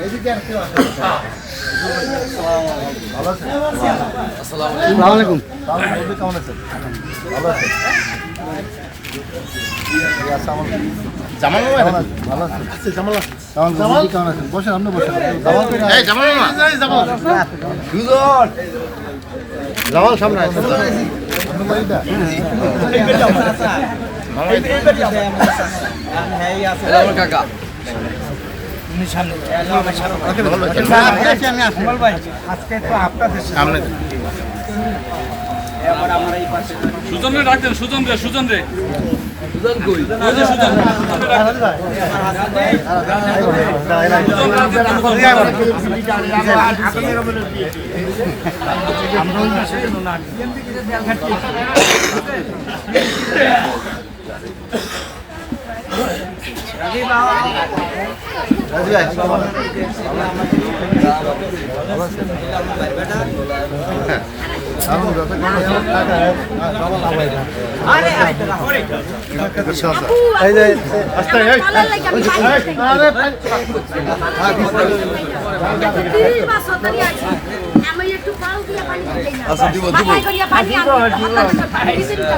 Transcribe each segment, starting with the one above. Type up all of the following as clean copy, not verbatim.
এদিকে আর কেউ আসে না। ভালো আছেন? আসসালামু আলাইকুম। কেমন আছেন? ভালো আছেন? জামাল কেমন আছেন? ভালো আছেন? জামাল কেমন আছেন? বসেন, আপনি বসেন। জামাল সামনে আছে। আপনার বাড়িটা? কাকা সুজন রে ডাক দেন, সুজন রে সুজন কই? ওই যে সুজন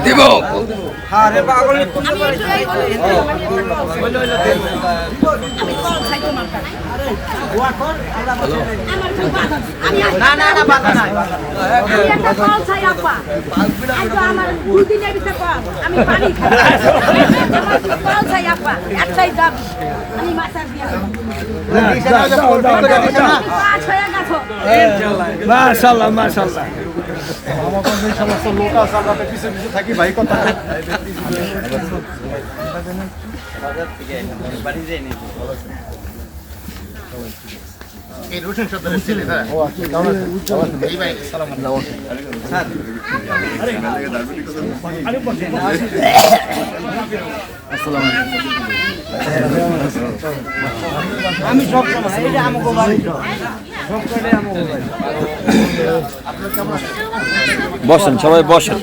দিব মাশাআল্লাহ মাশাআল্লাহ আমার কাছে এই সমস্ত লোক আছে, আমরা পিছিয়ে পিছিয়ে থাকি ভাই কথা। এই রোশন সর্দারের ছেলে, হ্যাঁ। ও আচ্ছা, কেমন আছেন? এই ভাই, আসসালামু আলাইকুম। স্যার, আসসালামু আলাইকুম। আমি সব সময় এই যে আমাকে বাড়ি সব করে আমাকে বাড়ি বসেন, সবাই বসেন।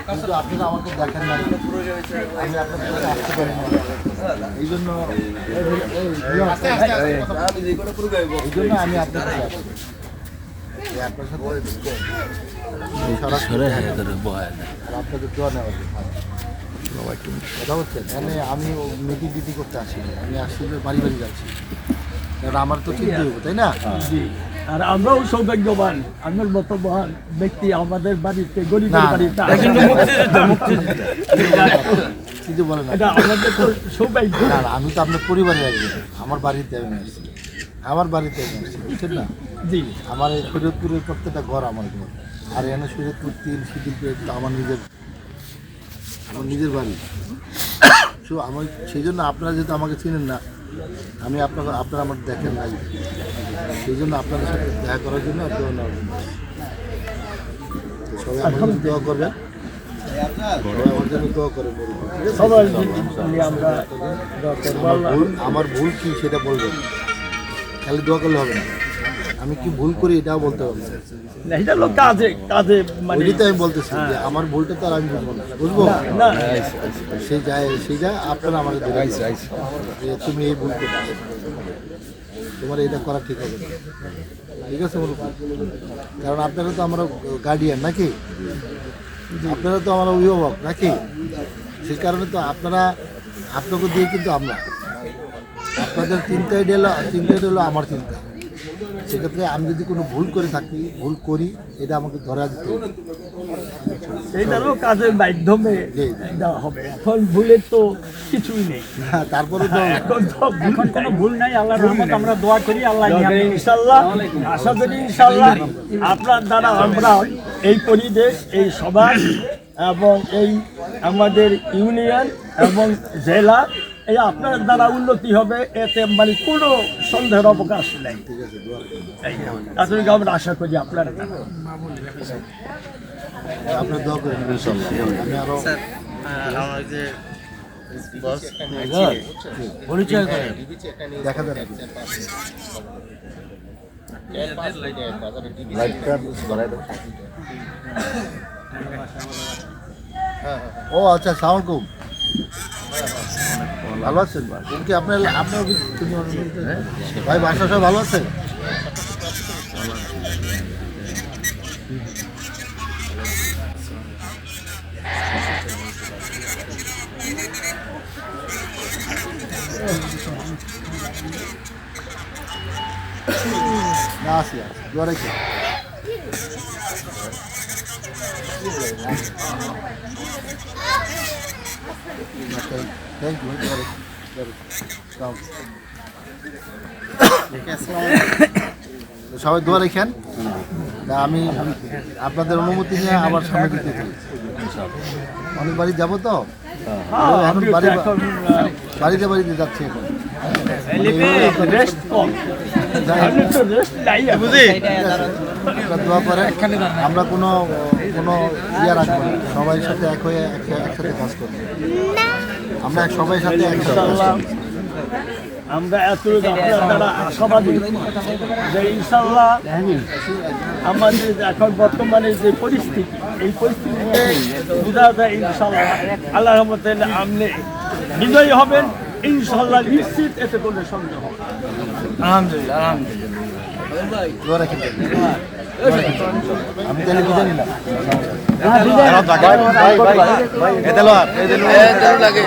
কিন্তু আপনারা আমাকে দেখেন না, আমি আপনাদের কাছে আসতে পারি না। এই জন্য আমি আপনার কাছে আসি। আপনার সাথে সরাসরি আর আপনাদের দোয়া নেওয়া কথা হচ্ছেন। মানে আমি মিটিং টিটি করতে আসি না, আমি আসছি বাড়ি বাড়ি যাচ্ছি, কারণ আমার তো চিন্তা হইব, তাই না? আর আমরাও সৌভাগ্যবান, আমার মতো মহান ব্যক্তি আমাদের বাড়িতে গরিবের বাড়িতে কিন্তু বলেন না, এটা আমাদের তো সৌভাগ্য। না, আমি তো আপনার পরিবারে আসবো, আমার বাড়িতে আমি আসছি, আমার বাড়িতে আমি আসছি, বুঝছেন না? জি আমার এই শরীয়তপুরের প্রত্যেকটা ঘর আমার ঘর, আর এখানে শরীয়তপুর 3 শিডিউল আমার নিজের বাড়ি। সো আমি সেই জন্য আপনারা যেহেতু আমাকে চিনেন না, আমি আপনারা আমার দেখেন নাই, সেই জন্য আপনাদের সাথে দেখা করার জন্য আর দোয়া নেওয়ার জন্য সবাই আমার জন্য দোয়া করবেন, সবাই আমার জন্য দোয়া করেন। সবাই আমরা আমার ভুল কি সেটা বলবেন, খালি দোয়া করলে হবে না। আমি কি ভুল করি এটাও বলতে হবে না, এটা লোক কাজে কাজে মানে ওইটাই আমি বলতেছি যে আমার ভুলটা তো আর আমি বুঝবো না, না সেই যায় আপনারা আমাদের ধরে যে তুমি এই ভুল করছো, তোমার এটা করা ঠিক হবে না, ঠিক আছে বলুন? কারণ আপনারা তো আমরা গার্ডিয়ান নাকি, আপনারা তো আমার অভিভাবক নাকি, সেই কারণে তো আপনাকে দিয়ে কিন্তু আমরা আপনাদের চিন্তাই হলো আমার চিন্তা। সেক্ষেত্রে আমি যদি কোনো ভুল করে থাকি, ভুল করি, এটা আমাকে ধরা দিতে হবে। এইটারও কাজের মাধ্যমে দেওয়া হবে। এখন ভুলের তো কিছুই নেই, তারপরে তো এখন কোনো ভুল নাই। আল্লাহর রহমত আমরা দোয়া করি, আল্লাহ ইনশাআল্লাহ আশা করি ইনশাআল্লাহ আপনার দ্বারা আমরা এই পরিবেশ, এই সমাজ এবং এই আমাদের ইউনিয়ন এবং জেলা এই আপনার দ্বারা উন্নতি হবে, এতে মানে কোনো সন্দেহের অবকাশ নেই। আসলে আমরা আশা করি আপনার আপনার দোয়া করেন, আমি আরো আমার যে পরিচয় করেন, দেখা যাবে ও আচ্ছা, আসসালামু আলাইকুম। ভালো আছেন কি আপনার আপনার ভাই বাসা সব ভালো আছে? না আছি দোয়া রেখে থ্যাংক ইউ সবাই দোয়া রেখেন। তা আমি আপনাদের অনুমতি নিয়ে আবার সামনে দিতে চাই। অনেক বাড়ি যাবো তো এখন বাড়িতে বাড়িতে যাচ্ছি এখন আপনারা দোয়া করেন আমরা কোনো কোনো ইয়ে রাখবো না, সবাই সাথে এক হয়ে একসাথে কাজ করবো। আমরা সবাই সাথে একসাথে কাজ করবো। আমরা এত আপনার দ্বারা আশাবাদী যে ইনশাল্লাহ আমাদের এখন বর্তমানে যে পরিস্থিতি এই পরিস্থিতিতে বোঝা যায় ইনশাল্লাহ আল্লাহ রহমতে আপনি বিজয়ী হবেন ইনশাল্লাহ, নিশ্চিত এতে কোনো সন্দেহ হবে না। আলহামদুলিল্লাহ আলহামদুলিল্লাহ দোয়া রাখেন। আমি তাহলে বুঝে নিলাম লাগে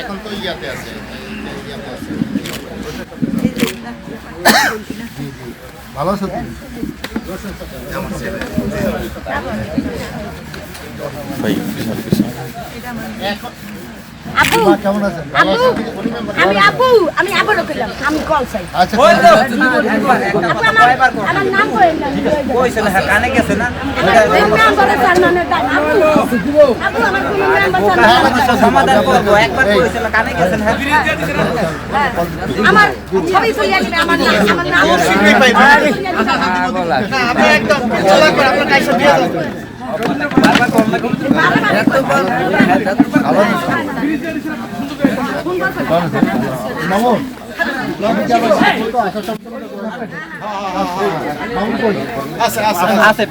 এখন তো ইয়াতে আছে ভালো আছো তুমি? আপু মা কেমন আছেন? ভালো আপু আছেন? আমি আবারও কইলাম আমি কল চাই আচ্ছা আপু আমার নাম কইেন না কানে গেছে না আমার নাম বলে সালমানের দাম আপু আপু আমার কোন নাম বলে সমাধান করবো একবার কইছিল কানে গেছেন হ্যাঁ আমার ছবি তুলিয়া দিবে আমার নাম শীঘ্রই পাইবেন। আপনি একদম চলা করে আপনার কাছে দিয়ে দাও মামুন মামুন কই? আছে